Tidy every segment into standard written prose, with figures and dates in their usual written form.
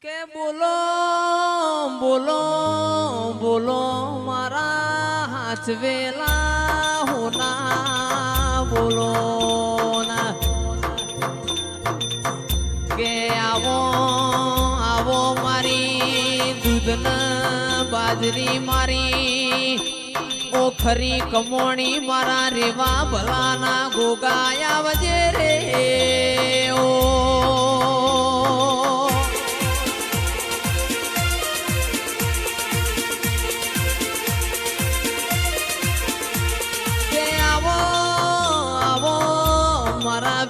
કે બોલો બોલો બોલો મારા હાચવેલા હોના બોલો ના કે આવો આવો મારી દૂધના બાજરી મારી ઓ ખરી કમોણી મારા રેવા ભલાના ગોગાયા વજે રે ઓ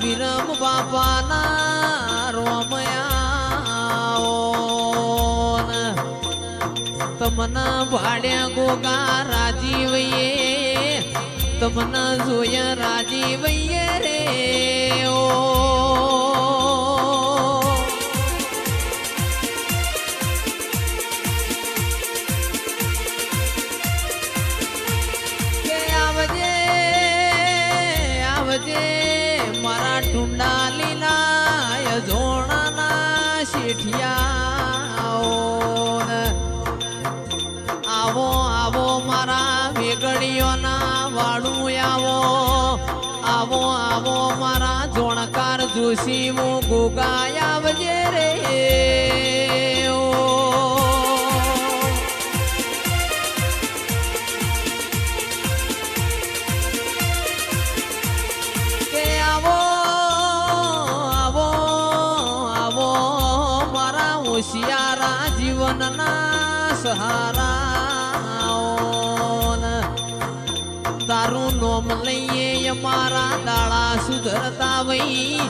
વિરમ બાપાના રોમયા તમને ભાડ્યા ગોગા રાજીવયે તમને જોયા રાજીવયે રે ઓ કે આવજે આવજે મારા ટુંડા લીલા જોણાના શેઠિયા આવો આવો મારા વેગડીઓના વાળું આવો આવો આવો મારા જોણકાર જોશી હું ગોગાયા આવજે રે હોશિયારા જીવનના સહારા તારું નોમ લઈએ અમારા દાળા સુધરતા વઈ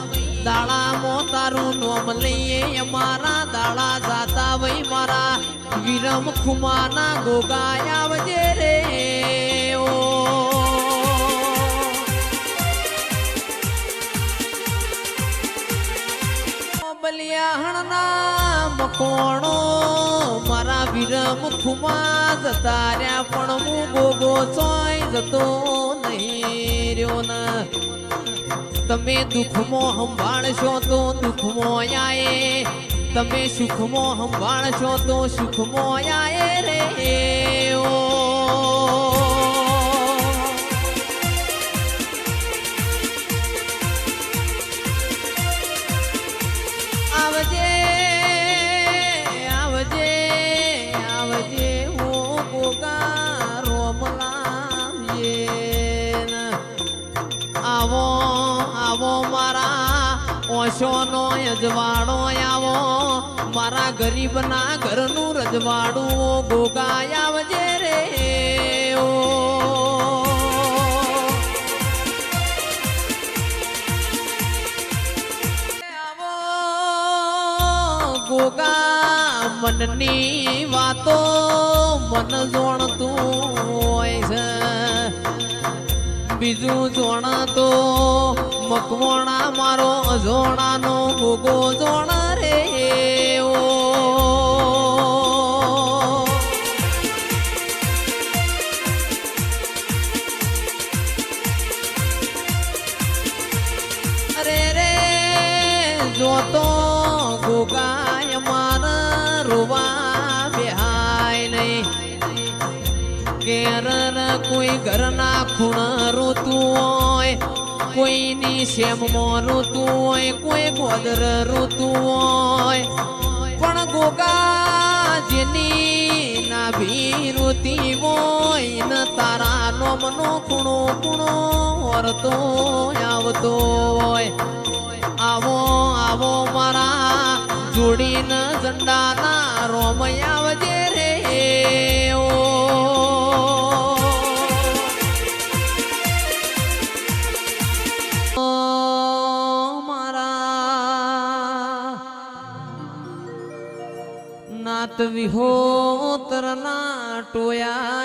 દાળામાં તારું નોમ લઈએ અમારા દાળા જાતા વઈ મારા વિરમ ખુમાના ગોગાયા વજે રે ઓ બલિયાહણના મકોણો મારા વિરમ ખુમા જતા રહ્યા પણ હું ગોગો ચોય જતો નહીં રહ્યો ના તમે દુઃખમાં સંભાળશો તો દુઃખમાં આયે તમે સુખમાં સંભાળશો તો સુખમાં આયે રે ઓ આવજે આવજે આવજે ઓ ગોગા રોમલાયે આવો આવો મારા ઓશોનો અજવાળો આવો મારા ગરીબના ઘરનું રજવાડું ગોગા આવજે રે ઓ ગોગા મનની વાતો મન જોણતું હોય છે બીજું જોણતો મકવણા મારો જોણાનો ગોગો જોણ રે ઓ અરે રે જોતો ગોગાય મારા રોવા બેહાય નહીં ઘેર કોઈ ઘરના ખૂણા રોતું હોય કોઈની શેમમાં રોતું હોય કોઈ ગોદર રોતું હોય પણ ગોગા જેની ના ભી રોતી હોય ને તારા નોમનો ખૂણો ખૂણો વરતો આવતો હોય આવો આવો મારા જોડીને ઝંડાના રોમયા આવજે રે ઓ મારા નાત વિહોતરના ટોયા